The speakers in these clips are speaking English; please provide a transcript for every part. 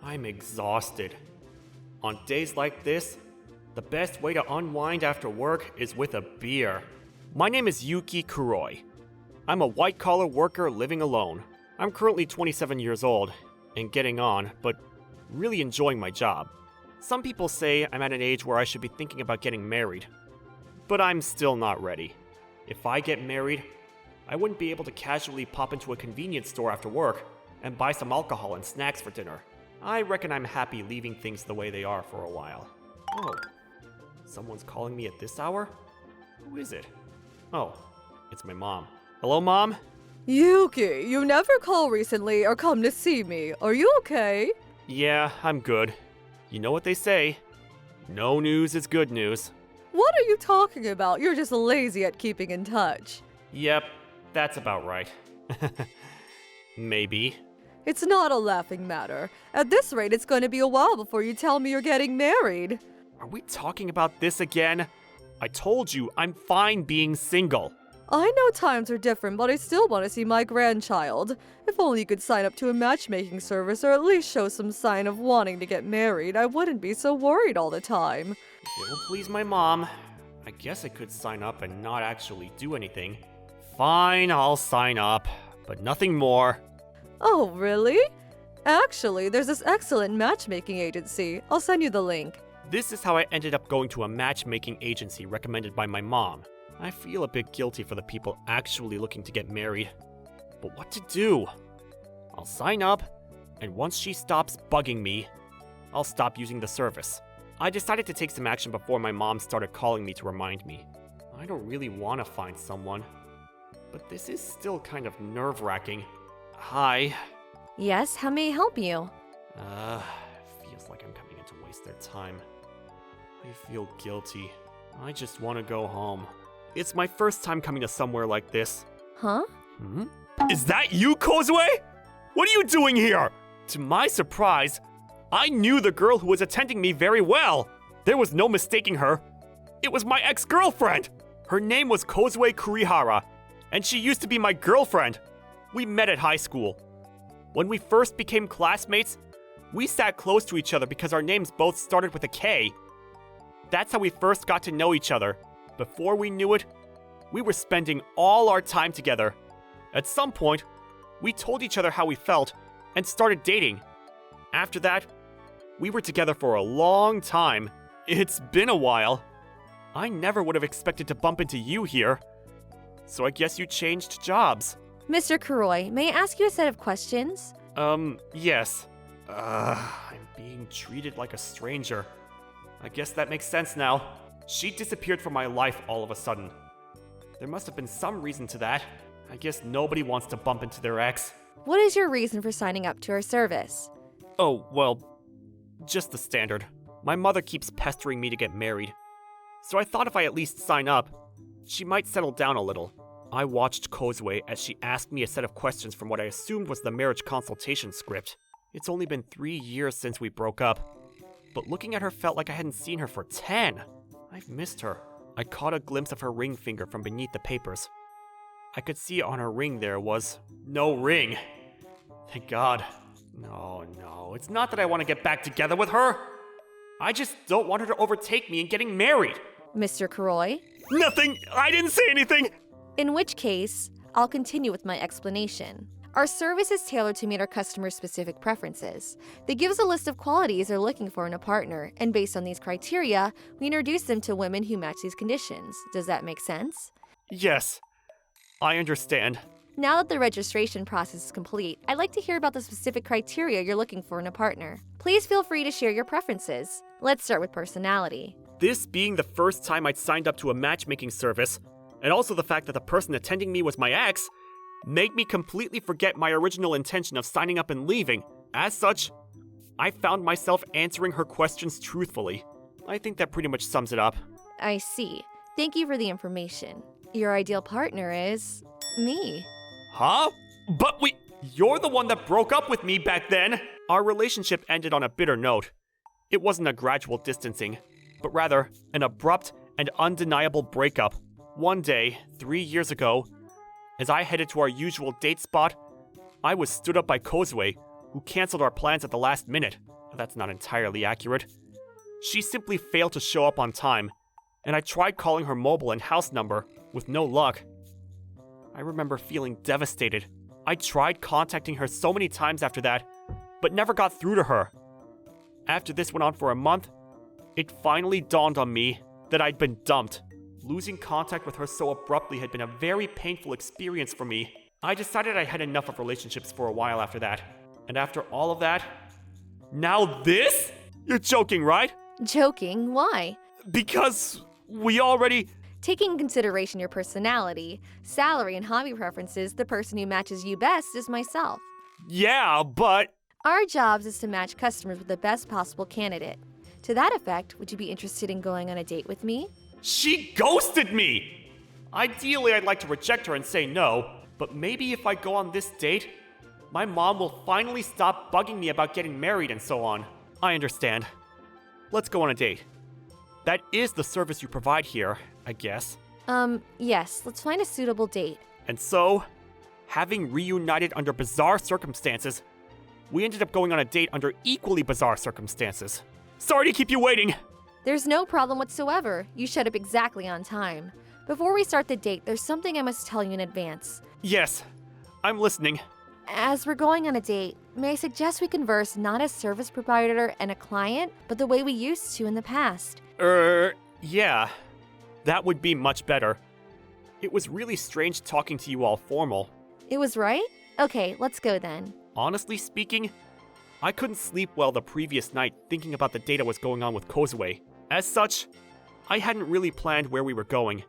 I'm exhausted. On days like this, the best way to unwind after work is with a beer. My name is Yuki Kuroi. I'm a white-collar worker living alone. I'm currently 27 years old and getting on, but really enjoying my job. Some people say I'm at an age where I should be thinking about getting married, but I'm still not ready. If I get married, I wouldn't be able to casually pop into a convenience store after work and buy some alcohol and snacks for dinner. I reckon I'm happy leaving things the way they are for a while. Oh, someone's calling me at this hour? Who is it? Oh, it's my mom. Hello, Mom? Yuki, you never call recently or come to see me. Are you okay? Yeah, I'm good. You know what they say. No news is good news. What are you talking about? You're just lazy at keeping in touch. Yep, that's about right. Maybe. It's not a laughing matter. At this rate, it's going to be a while before you tell me you're getting married. Are we talking about this again? I told you, I'm fine being single. I know times are different, but I still want to see my grandchild. If only you could sign up to a matchmaking service or at least show some sign of wanting to get married, I wouldn't be so worried all the time. If it will please my mom, I guess I could sign up and not actually do anything. Fine, I'll sign up, but nothing more. Oh, really? Actually, there's this excellent matchmaking agency. I'll send you the link. This is how I ended up going to a matchmaking agency recommended by my mom. I feel a bit guilty for the people actually looking to get married. But what to do? I'll sign up, and once she stops bugging me, I'll stop using the service. I decided to take some action before my mom started calling me to remind me. I don't really want to find someone, but this is still kind of nerve-wracking. Hi. Yes, how may I help you? Feels like I'm coming in to waste their time. I feel guilty. I just want to go home. It's my first time coming to somewhere like this. Huh? Is that you, Kozue? What are you doing here? To my surprise, I knew the girl who was attending me very well. There was no mistaking her. It was my ex-girlfriend. Her name was Kozue Kurihara, and she used to be my girlfriend. We met at high school. When we first became classmates, we sat close to each other because our names both started with a K. That's how we first got to know each other. Before we knew it, we were spending all our time together. At some point, we told each other how we felt and started dating. After that, we were together for a long time. It's been a while. I never would have expected to bump into you here. So I guess you changed jobs. Mr. Kuroi, may I ask you a set of questions? Yes. I'm being treated like a stranger. I guess that makes sense now. She disappeared from my life all of a sudden. There must have been some reason to that. I guess nobody wants to bump into their ex. What is your reason for signing up to our service? Oh, well, just the standard. My mother keeps pestering me to get married. So I thought if I at least sign up, she might settle down a little. I watched Kozue as she asked me a set of questions from what I assumed was the marriage consultation script. It's only been 3 years since we broke up, but looking at her felt like I hadn't seen her for 10. I've missed her. I caught a glimpse of her ring finger from beneath the papers. I could see on her ring there was no ring. Thank God. No, it's not that I want to get back together with her. I just don't want her to overtake me in getting married. Mr. Kuroi? Nothing! I didn't say anything! In which case, I'll continue with my explanation. Our service is tailored to meet our customers' specific preferences. They give us a list of qualities they're looking for in a partner, and based on these criteria, we introduce them to women who match these conditions. Does that make sense? Yes, I understand. Now that the registration process is complete, I'd like to hear about the specific criteria you're looking for in a partner. Please feel free to share your preferences. Let's start with personality. This being the first time I'd signed up to a matchmaking service, and also the fact that the person attending me was my ex, made me completely forget my original intention of signing up and leaving. As such, I found myself answering her questions truthfully. I think that pretty much sums it up. I see. Thank you for the information. Your ideal partner is me. Huh? But you're the one that broke up with me back then! Our relationship ended on a bitter note. It wasn't a gradual distancing, but rather an abrupt and undeniable breakup. One day, 3 years ago, as I headed to our usual date spot, I was stood up by Kozue, who canceled our plans at the last minute. That's not entirely accurate. She simply failed to show up on time, and I tried calling her mobile and house number with no luck. I remember feeling devastated. I tried contacting her so many times after that, but never got through to her. After this went on for a month, it finally dawned on me that I'd been dumped. Losing contact with her so abruptly had been a very painful experience for me. I decided I had enough of relationships for a while after that. And after all of that, now this? You're joking, right? Joking? Why? Because we already... Taking in consideration your personality, salary, and hobby preferences, the person who matches you best is myself. Yeah, but... Our jobs is to match customers with the best possible candidate. To that effect, would you be interested in going on a date with me? She ghosted me! Ideally, I'd like to reject her and say no, but maybe if I go on this date, my mom will finally stop bugging me about getting married and so on. I understand. Let's go on a date. That is the service you provide here, I guess. Yes, let's find a suitable date. And so, having reunited under bizarre circumstances, we ended up going on a date under equally bizarre circumstances. Sorry to keep you waiting! There's no problem whatsoever. You showed up exactly on time. Before we start the date, there's something I must tell you in advance. Yes, I'm listening. As we're going on a date, may I suggest we converse not as service provider and a client, but the way we used to in the past. Yeah. That would be much better. It was really strange talking to you all formal. It was right? Okay, let's go then. Honestly speaking, I couldn't sleep well the previous night thinking about the date I was going on with Kozue. As such, I hadn't really planned where we were going.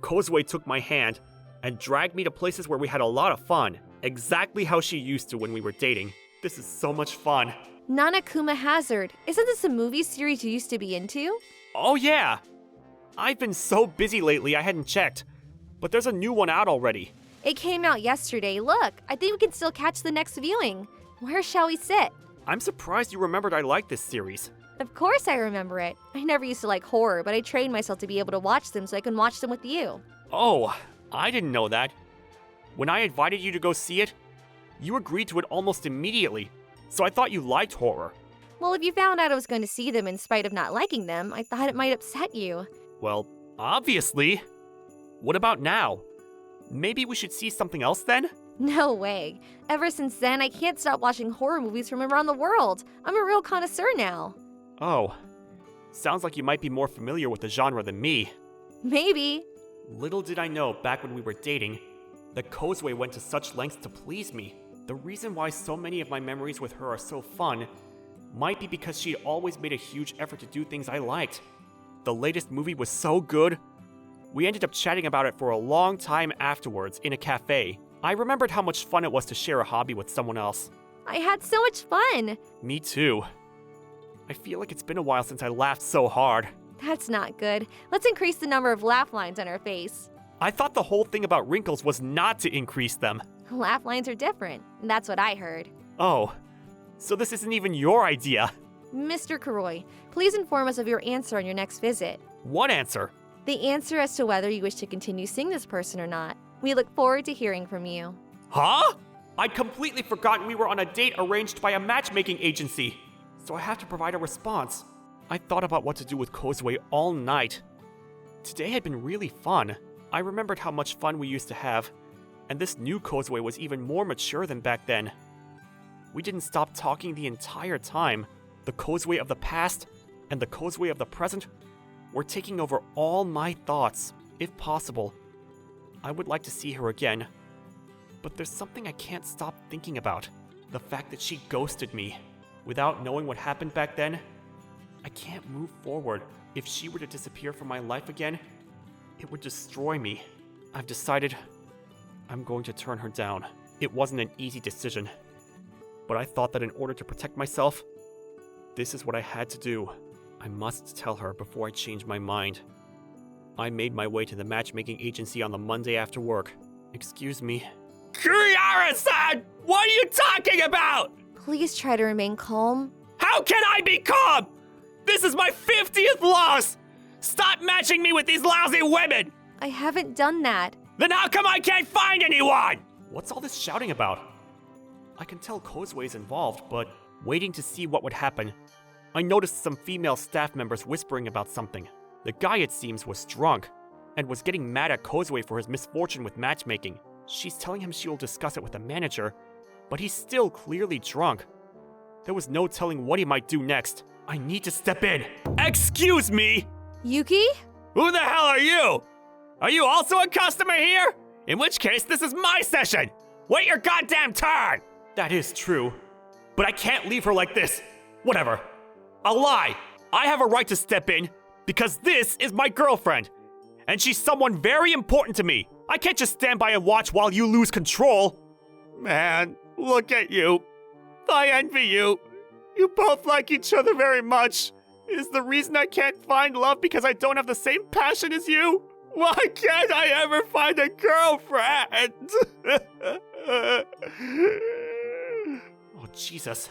Kozue took my hand and dragged me to places where we had a lot of fun, exactly how she used to when we were dating. This is so much fun. NanaKuma Hazard. Isn't this a movie series you used to be into? Oh yeah! I've been so busy lately I hadn't checked, but there's a new one out already. It came out yesterday. Look, I think we can still catch the next viewing. Where shall we sit? I'm surprised you remembered I liked this series. Of course I remember it. I never used to like horror, but I trained myself to be able to watch them so I can watch them with you. Oh, I didn't know that. When I invited you to go see it, you agreed to it almost immediately, so I thought you liked horror. Well, if you found out I was going to see them in spite of not liking them, I thought it might upset you. Well, obviously. What about now? Maybe we should see something else then? No way. Ever since then, I can't stop watching horror movies from around the world. I'm a real connoisseur now. Oh, sounds like you might be more familiar with the genre than me. Maybe. Little did I know back when we were dating that Kozue went to such lengths to please me. The reason why so many of my memories with her are so fun might be because she'd always made a huge effort to do things I liked. The latest movie was so good, we ended up chatting about it for a long time afterwards in a cafe. I remembered how much fun it was to share a hobby with someone else. I had so much fun. Me too. I feel like it's been a while since I laughed so hard. That's not good. Let's increase the number of laugh lines on our face. I thought the whole thing about wrinkles was not to increase them. Laugh lines are different. That's what I heard. Oh, so this isn't even your idea. Mr. Kuroi, please inform us of your answer on your next visit. What answer? The answer as to whether you wish to continue seeing this person or not. We look forward to hearing from you. Huh? I'd completely forgotten we were on a date arranged by a matchmaking agency, so I have to provide a response. I thought about what to do with Kozue all night. Today had been really fun. I remembered how much fun we used to have, and this new Kozue was even more mature than back then. We didn't stop talking the entire time. The Kozue of the past and the Kozue of the present were taking over all my thoughts. If possible, I would like to see her again. But there's something I can't stop thinking about. The fact that she ghosted me. Without knowing what happened back then, I can't move forward. If she were to disappear from my life again, it would destroy me. I've decided I'm going to turn her down. It wasn't an easy decision, but I thought that in order to protect myself, this is what I had to do. I must tell her before I change my mind. I made my way to the matchmaking agency on the Monday after work. Excuse me. Kuriara-san! What are you talking about? Please try to remain calm. How can I be calm? This is my 50th loss! Stop matching me with these lousy women! I haven't done that. Then how come I can't find anyone? What's all this shouting about? I can tell Kozue is involved, but Waiting to see what would happen, I noticed some female staff members whispering about something. The guy, it seems, was drunk and was getting mad at Kozue for his misfortune with matchmaking. She's telling him she will discuss it with the manager, but he's still clearly drunk. There was no telling what he might do next. I need to step in. Excuse me! Yuki? Who the hell are you? Are you also a customer here? In which case, this is my session! Wait your goddamn turn! That is true, but I can't leave her like this. Whatever. I'll lie. I have a right to step in because this is my girlfriend, and she's someone very important to me. I can't just stand by and watch while you lose control. Man, look at you. I envy you. You both like each other very much. Is the reason I can't find love because I don't have the same passion as you? Why can't I ever find a girlfriend? Oh, Jesus.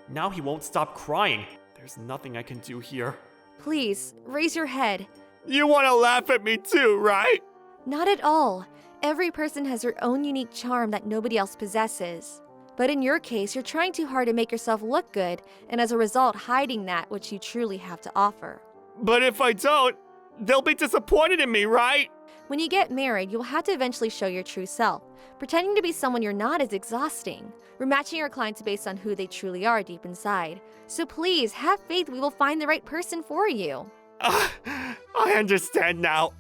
Now he won't stop crying. There's nothing I can do here. Please, raise your head. You want to laugh at me too, right? Not at all. Every person has their own unique charm that nobody else possesses. But in your case, you're trying too hard to make yourself look good, and as a result, hiding that which you truly have to offer. But if I don't, they'll be disappointed in me, right? When you get married, you'll have to eventually show your true self. Pretending to be someone you're not is exhausting. We're matching your clients based on who they truly are deep inside. So please, have faith we will find the right person for you. I understand now.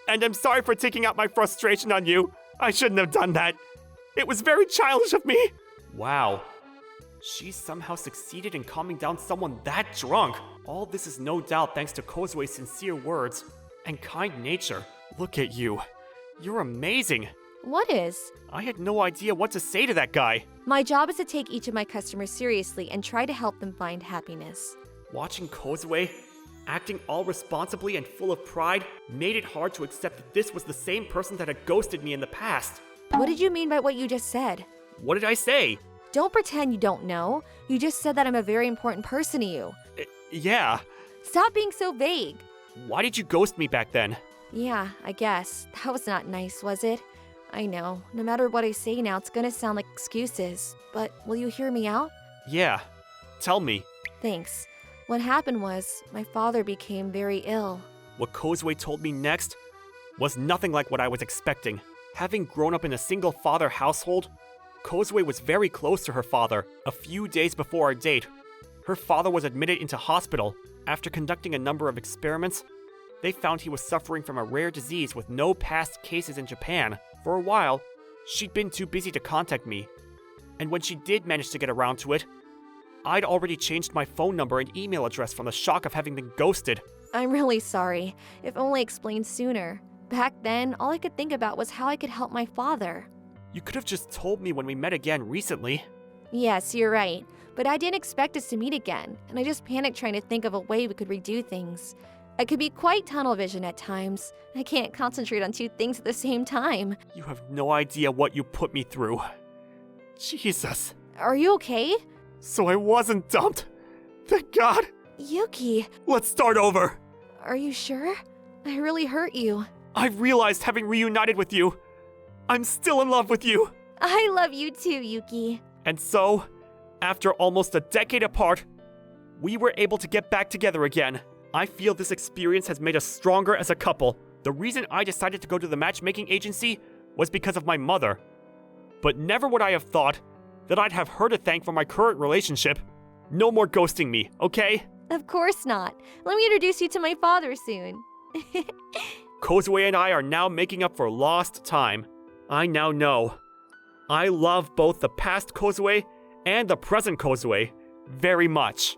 And I'm sorry for taking out my frustration on you. I shouldn't have done that. It was very childish of me. Wow. She somehow succeeded in calming down someone that drunk. All this is no doubt thanks to Kozue's sincere words and kind nature. Look at you. You're amazing. What is? I had no idea what to say to that guy. My job is to take each of my customers seriously and try to help them find happiness. Watching Kozue acting all responsibly and full of pride made it hard to accept that this was the same person that had ghosted me in the past. What did you mean by what you just said? What did I say? Don't pretend you don't know. You just said that I'm a very important person to you. Yeah. Stop being so vague. Why did you ghost me back then? Yeah, I guess. That was not nice, was it? I know. No matter what I say now, it's gonna sound like excuses. But will you hear me out? Yeah. Tell me. Thanks. What happened was, my father became very ill. What Kozue told me next was nothing like what I was expecting. Having grown up in a single-father household, Kozue was very close to her father. A few days before our date, her father was admitted into hospital. After conducting a number of experiments, they found he was suffering from a rare disease with no past cases in Japan. For a while, she'd been too busy to contact me. And when she did manage to get around to it, I'd already changed my phone number and email address from the shock of having been ghosted. I'm really sorry. If only explained sooner. Back then, all I could think about was how I could help my father. You could have just told me when we met again recently. Yes, you're right. But I didn't expect us to meet again, and I just panicked trying to think of a way we could redo things. I could be quite tunnel vision at times. I can't concentrate on two things at the same time. You have no idea what you put me through. Jesus. Are you okay? So I wasn't dumped. Thank God. Yuki, Let's start over. are you sure? I really hurt you. I've realized having reunited with you, I'm still in love with you. I love you too, Yuki. And so, after almost a decade apart, we were able to get back together again. I feel this experience has made us stronger as a couple. The reason I decided to go to the matchmaking agency was because of my mother. But never would I have thought that I'd have her to thank for my current relationship. No more ghosting me, okay? Of course not. Let me introduce you to my father soon. Kozue and I are now making up for lost time. I now know. I love both the past Kozue and the present Kozue very much.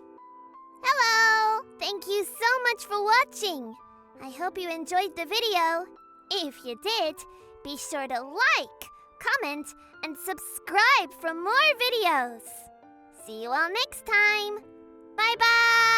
Hello! Thank you so much for watching. I hope you enjoyed the video. If you did, be sure to like, comment, and subscribe for more videos. See you all next time. Bye-bye!